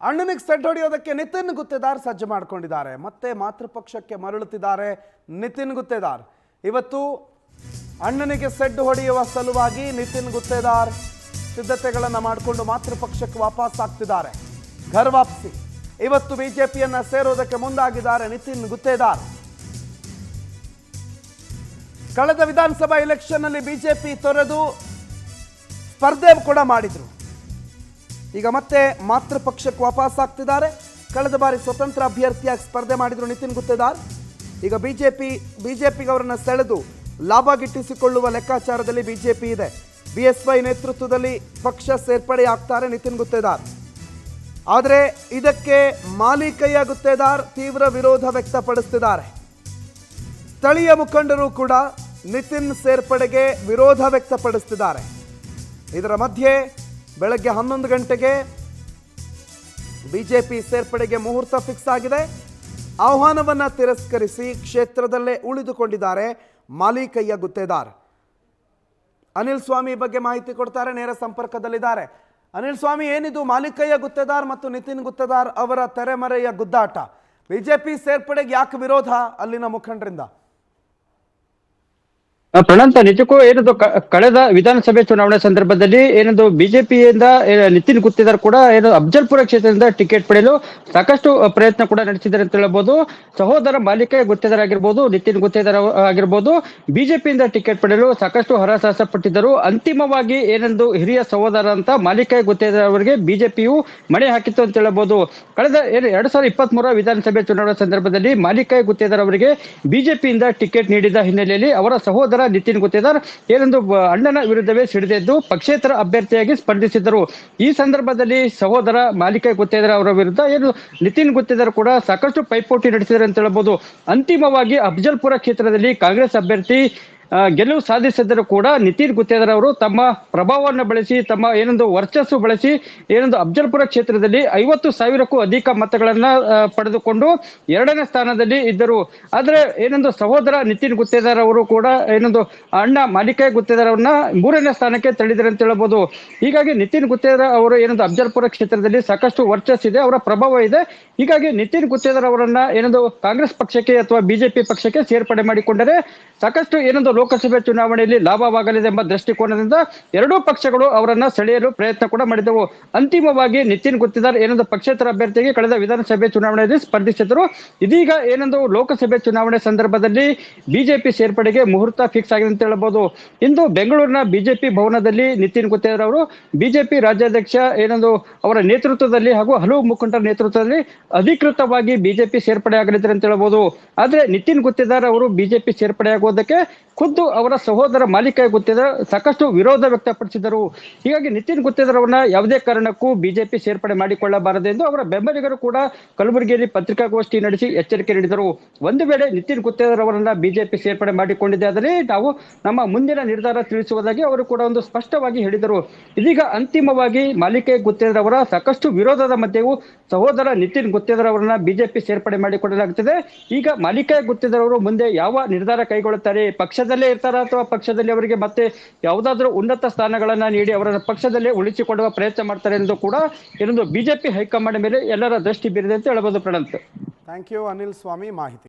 ಅಣ್ಣನಿಗೆ ಸೆಡ್ ಹೊಡೆಯೋದಕ್ಕೆ ನಿತಿನ್ ಗುತ್ತೇದಾರ್ ಸಜ್ಜು ಮಾಡಿಕೊಂಡಿದ್ದಾರೆ. ಮತ್ತೆ ಮಾತೃಪಕ್ಷಕ್ಕೆ ಮರಳುತ್ತಿದ್ದಾರೆ ನಿತಿನ್ ಗುತ್ತೇದಾರ್. ಇವತ್ತು ಅಣ್ಣನಿಗೆ ಸೆಡ್ ಹೊಡೆಯುವ ಸಲುವಾಗಿ ನಿತಿನ್ ಗುತ್ತೇದಾರ್ ಸಿದ್ಧತೆಗಳನ್ನು ಮಾಡಿಕೊಂಡು ಮಾತೃಪಕ್ಷಕ್ಕೆ ವಾಪಸ್ ಆಗ್ತಿದ್ದಾರೆ. ಘರ್ ವಾಪಸಿ ಇವತ್ತು ಬಿಜೆಪಿಯನ್ನ ಸೇರೋದಕ್ಕೆ ಮುಂದಾಗಿದ್ದಾರೆ ನಿತಿನ್ ಗುತ್ತೇದಾರ್. ಕಳೆದ ವಿಧಾನಸಭಾ ಎಲೆಕ್ಷನ್ ನಲ್ಲಿ ಬಿಜೆಪಿ ತೊರೆದು ಸ್ಪರ್ಧೆ ಕೂಡ ಮಾಡಿದ್ರು. ಈಗ ಮತ್ತೆ ಮಾತೃಪಕ್ಷಕ್ಕೆ ವಾಪಸ್ ಆಗ್ತಿದ್ದಾರೆ. ಕಳೆದ ಬಾರಿ ಸ್ವತಂತ್ರ ಅಭ್ಯರ್ಥಿಯಾಗಿ ಸ್ಪರ್ಧೆ ಮಾಡಿದ್ರು ನಿತಿನ್ ಗುತ್ತೇದಾರ್. ಈಗ ಬಿಜೆಪಿಗೆ ಅವರನ್ನು ಸೆಳೆದು ಲಾಭ ಗಿಟ್ಟಿಸಿಕೊಳ್ಳುವ ಲೆಕ್ಕಾಚಾರದಲ್ಲಿ ಬಿಜೆಪಿ ಇದೆ. ಬಿಎಸ್ವೈ ನೇತೃತ್ವದಲ್ಲಿ ಪಕ್ಷ ಸೇರ್ಪಡೆ ಆಗ್ತಾರೆ ನಿತಿನ್ ಗುತ್ತೇದಾರ್. ಆದರೆ ಇದಕ್ಕೆ ಮಾಲಿಕಯ್ಯ ಗುತ್ತೇದಾರ್ ತೀವ್ರ ವಿರೋಧ ವ್ಯಕ್ತಪಡಿಸುತ್ತಿದ್ದಾರೆ. ಸ್ಥಳೀಯ ಮುಖಂಡರು ಕೂಡ ನಿತಿನ್ ಸೇರ್ಪಡೆಗೆ ವಿರೋಧ ವ್ಯಕ್ತಪಡಿಸುತ್ತಿದ್ದಾರೆ. ಇದರ ಮಧ್ಯೆ ಬೆಳಗ್ಗೆ 11 ಗಂಟೆಗೆ ಬಿಜೆಪಿ ಸೇರ್ಪಡೆಗೆ ಮುಹೂರ್ತ ಫಿಕ್ಸ್ ಆಗಿದೆ. ಆಹ್ವಾನವನ್ನು ತಿರಸ್ಕರಿಸಿ ಕ್ಷೇತ್ರದಲ್ಲೇ ಉಳಿದುಕೊಂಡಿದ್ದಾರೆ ಮಾಲಿಕಯ್ಯ ಗುತ್ತೇದಾರ್. ಅನಿಲ್ ಸ್ವಾಮಿ ಬಗ್ಗೆ ಮಾಹಿತಿ ಕೊಡ್ತಾರೆ, ನೇರ ಸಂಪರ್ಕದಲ್ಲಿದ್ದಾರೆ. ಅನಿಲ್ ಸ್ವಾಮಿ, ಏನಿದು ಮಾಲಿಕಯ್ಯ ಗುತ್ತೇದಾರ್ ಮತ್ತು ನಿತಿನ್ ಗುತ್ತೇದಾರ್ ಅವರ ತೆರೆಮರೆಯ ಗುದ್ದಾಟ? ಬಿಜೆಪಿ ಸೇರ್ಪಡೆಗೆ ಯಾಕೆ ವಿರೋಧ ಅಲ್ಲಿನ ಮುಖಂಡರಿಂದ? ಪ್ರಣಂತ, ನಿಜಕ್ಕೂ ಏನದು ಕಳೆದ ವಿಧಾನಸಭೆ ಚುನಾವಣೆ ಸಂದರ್ಭದಲ್ಲಿ ಏನದು ಬಿಜೆಪಿಯಿಂದ ನಿತಿನ್ ಗುತ್ತೇದಾರ್ ಕೂಡ ಏನು ಅಫ್ಜಲ್ಪುರ ಕ್ಷೇತ್ರದಿಂದ ಟಿಕೆಟ್ ಪಡೆಯಲು ಸಾಕಷ್ಟು ಪ್ರಯತ್ನ ಕೂಡ ನಡೆಸಿದ್ದಾರೆ ಅಂತ ಹೇಳಬಹುದು. ಸಹೋದರ ಮಾಲಿಕಯ್ಯ ಗುತ್ತೇದಾರ್ ಆಗಿರ್ಬೋದು, ನಿತಿನ್ ಗುತ್ತೇದಾರ್ ಆಗಿರ್ಬೋದು, ಬಿಜೆಪಿಯಿಂದ ಟಿಕೆಟ್ ಪಡೆಯಲು ಸಾಕಷ್ಟು ಹರಸಾಹಸ ಪಟ್ಟಿದ್ದರು. ಅಂತಿಮವಾಗಿ ಏನೆಂದು ಹಿರಿಯ ಸಹೋದರ ಅಂತ ಮಾಲಿಕಯ್ಯ ಗುತ್ತೇದಾರ್ ಅವರಿಗೆ ಬಿಜೆಪಿಯು ಮಣೆ ಹಾಕಿತ್ತು ಅಂತ ಹೇಳಬಹುದು. ಕಳೆದ 2023 ವಿಧಾನಸಭೆ ಚುನಾವಣೆ ಸಂದರ್ಭದಲ್ಲಿ ಮಾಲಿಕಯ್ಯ ಗುತ್ತೇದಾರ್ ಅವರಿಗೆ ಬಿಜೆಪಿಯಿಂದ ಟಿಕೆಟ್ ನೀಡಿದ ಹಿನ್ನೆಲೆಯಲ್ಲಿ ಅವರ ಸಹೋದರ ನಿತಿನ್ ಗುತ್ತೇದಾರ್ ಏನೊಂದು ಅಣ್ಣನ ವಿರುದ್ಧವೇ ಸಿಡಿದೆದ್ದು ಪಕ್ಷೇತರ ಅಭ್ಯರ್ಥಿಯಾಗಿ ಸ್ಪರ್ಧಿಸಿದ್ದರು. ಈ ಸಂದರ್ಭದಲ್ಲಿ ಸಹೋದರ ಮಾಲಿಕಯ್ಯ ಗುತ್ತೇದಾರ್ ಅವರ ವಿರುದ್ಧ ಏನು ನಿತಿನ್ ಗುತ್ತೇದಾರ್ ಕೂಡ ಸಾಕಷ್ಟು ಪೈಪೋಟಿ ನಡೆಸಿದ್ದಾರೆ ಅಂತ ಹೇಳಬಹುದು. ಅಂತಿಮವಾಗಿ ಅಫ್ಜಲ್ಪುರ ಕ್ಷೇತ್ರದಲ್ಲಿ ಕಾಂಗ್ರೆಸ್ ಅಭ್ಯರ್ಥಿ ಗೆಲುವು ಸಾಧಿಸಿದರೂ ಕೂಡ ನಿತಿನ್ ಗುತ್ತೇದಾರ್ ಅವರು ತಮ್ಮ ಪ್ರಭಾವವನ್ನು ಬಳಸಿ, ತಮ್ಮ ಏನೊಂದು ವರ್ಚಸ್ಸು ಬಳಸಿ ಏನೊಂದು ಅಫ್ಜಲ್ಪುರ ಕ್ಷೇತ್ರದಲ್ಲಿ 50,000ಕ್ಕೂ ಅಧಿಕ ಮತಗಳನ್ನ ಪಡೆದುಕೊಂಡು 2ನೇ ಸ್ಥಾನದಲ್ಲಿ ಇದ್ದರು. ಆದ್ರೆ ಏನೊಂದು ಸಹೋದರ ನಿತಿನ್ ಗುತ್ತೇದಾರ್ ಅವರು ಕೂಡ ಏನೊಂದು ಅಣ್ಣ ಮಾಲಿಕಯ್ಯ ಗುತ್ತೇದಾರ್ ಅವ್ರನ್ನ 3ನೇ ಸ್ಥಾನಕ್ಕೆ ತಳ್ಳಿದ್ದಾರೆ ಅಂತ ಹೇಳ್ಬೋದು. ಹೀಗಾಗಿ ನಿತಿನ್ ಗುತ್ತೇದಾರ್ ಅವರು ಏನೊಂದು ಅಫ್ಜಲ್ಪುರ ಕ್ಷೇತ್ರದಲ್ಲಿ ಸಾಕಷ್ಟು ವರ್ಚಸ್ ಇದೆ, ಅವರ ಪ್ರಭಾವ ಇದೆ. ಹೀಗಾಗಿ ನಿತಿನ್ ಗುತ್ತೇದಾರ್ ಅವರನ್ನ ಏನೊಂದು ಕಾಂಗ್ರೆಸ್ ಪಕ್ಷಕ್ಕೆ ಅಥವಾ ಬಿಜೆಪಿ ಪಕ್ಷಕ್ಕೆ ಸೇರ್ಪಡೆ ಮಾಡಿಕೊಂಡರೆ ಸಾಕಷ್ಟು ಏನೊಂದು ಲೋಕಸಭೆ ಚುನಾವಣೆಯಲ್ಲಿ ಲಾಭವಾಗಲಿದೆ ಎಂಬ ದೃಷ್ಟಿಕೋನದಿಂದ ಎರಡೂ ಪಕ್ಷಗಳು ಅವರನ್ನ ಸೆಳೆಯಲು ಪ್ರಯತ್ನ ಕೂಡ ಮಾಡಿದವು. ಅಂತಿಮವಾಗಿ ನಿತಿನ್ ಗುತ್ತೇದಾರ್ ಏನೊಂದು ಪಕ್ಷೇತರ ಅಭ್ಯರ್ಥಿಯಾಗಿ ಕಳೆದ ವಿಧಾನಸಭೆ ಚುನಾವಣೆಯಲ್ಲಿ ಸ್ಪರ್ಧಿಸಿದರು. ಇದೀಗ ಏನೊಂದು ಲೋಕಸಭೆ ಚುನಾವಣೆ ಸಂದರ್ಭದಲ್ಲಿ ಬಿಜೆಪಿ ಸೇರ್ಪಡೆಗೆ ಮುಹೂರ್ತ ಫಿಕ್ಸ್ ಆಗಿದೆ ಅಂತ ಹೇಳಬಹುದು. ಇಂದು ಬೆಂಗಳೂರಿನ ಬಿಜೆಪಿ ಭವನದಲ್ಲಿ ನಿತಿನ್ ಗುತ್ತೇದಾರ್ ಅವರು ಬಿಜೆಪಿ ರಾಜ್ಯಾಧ್ಯಕ್ಷ ಏನೊಂದು ಅವರ ನೇತೃತ್ವದಲ್ಲಿ ಹಾಗೂ ಹಲವು ಮುಖಂಡರ ನೇತೃತ್ವದಲ್ಲಿ ಅಧಿಕೃತವಾಗಿ ಬಿಜೆಪಿ ಸೇರ್ಪಡೆ ಆಗಲಿದ್ದಾರೆ ಅಂತ ಹೇಳಬಹುದು. ಆದ್ರೆ ನಿತಿನ್ ಗುತ್ತೇದಾರ್ ಅವರು ಬಿಜೆಪಿ ಸೇರ್ಪಡೆ ಆಗುವುದಕ್ಕೆ ಖುದ್ದು ಅವರ ಸಹೋದರ ಮಾಲಿಕಯ್ಯ ಗುತ್ತೇದಾರ್ ಸಾಕಷ್ಟು ವಿರೋಧ ವ್ಯಕ್ತಪಡಿಸಿದರು. ಹೀಗಾಗಿ ನಿತಿನ್ ಗುತ್ತೇದಾರ್ ಅವರನ್ನ ಯಾವುದೇ ಕಾರಣಕ್ಕೂ ಬಿಜೆಪಿ ಸೇರ್ಪಡೆ ಮಾಡಿಕೊಳ್ಳಬಾರದೆಂದು ಅವರ ಬೆಂಬಲಿಗರು ಕೂಡ ಕಲಬುರಗಿಯಲ್ಲಿ ಪತ್ರಿಕಾಗೋಷ್ಠಿ ನಡೆಸಿ ಎಚ್ಚರಿಕೆ ನೀಡಿದರು. ಒಂದು ವೇಳೆ ನಿತಿನ್ ಗುತ್ತೇದಾರ್ ಅವರನ್ನ ಬಿಜೆಪಿ ಸೇರ್ಪಡೆ ಮಾಡಿಕೊಂಡಿದೆ ಆದರೆ ನಾವು ನಮ್ಮ ಮುಂದಿನ ನಿರ್ಧಾರ ತಿಳಿಸುವುದಾಗಿ ಅವರು ಕೂಡ ಒಂದು ಸ್ಪಷ್ಟವಾಗಿ ಹೇಳಿದರು. ಇದೀಗ ಅಂತಿಮವಾಗಿ ಮಾಲಿಕಯ್ಯ ಗುತ್ತೇದಾರ್ ಅವರ ಸಾಕಷ್ಟು ವಿರೋಧದ ಮಧ್ಯೆಯೂ ಸಹೋದರ ನಿತಿನ್ ಗುತ್ತೇದಾರ್ ಅವರನ್ನ ಬಿಜೆಪಿ ಸೇರ್ಪಡೆ ಮಾಡಿಕೊಳ್ಳಲಾಗುತ್ತದೆ. ಈಗ ಮಾಲಿಕಯ್ಯ ಗುತ್ತೇದಾರ್ ಅವರು ಮುಂದೆ ಯಾವ ನಿರ್ಧಾರ ಕೈಗೊಳ್ಳುತ್ತಾರೆ, ಪಕ್ಷದಲ್ಲೇ ಇರ್ತಾರ ಅಥವಾ ಪಕ್ಷದಲ್ಲಿ ಅವರಿಗೆ ಮತ್ತೆ ಯಾವುದಾದ್ರೂ ಉನ್ನತ ಸ್ಥಾನಗಳನ್ನ ನೀಡಿ ಅವರ ಪಕ್ಷದಲ್ಲೇ ಉಳಿಸಿಕೊಳ್ಳುವ ಪ್ರಯತ್ನ ಮಾಡ್ತಾರೆ ಎಂದು ಕೂಡ ಏನೊಂದು ಬಿಜೆಪಿ ಹೈಕಮಾಂಡ್ ಮೇಲೆ ಎಲ್ಲರ ದೃಷ್ಟಿ ಬೀರಿದೆ ಅಂತ ಹೇಳಬಹುದು. ಪ್ರಣಂತ್, ಥ್ಯಾಂಕ್ ಯು ಅನಿಲ್ ಸ್ವಾಮಿ ಮಾಹಿತಿ.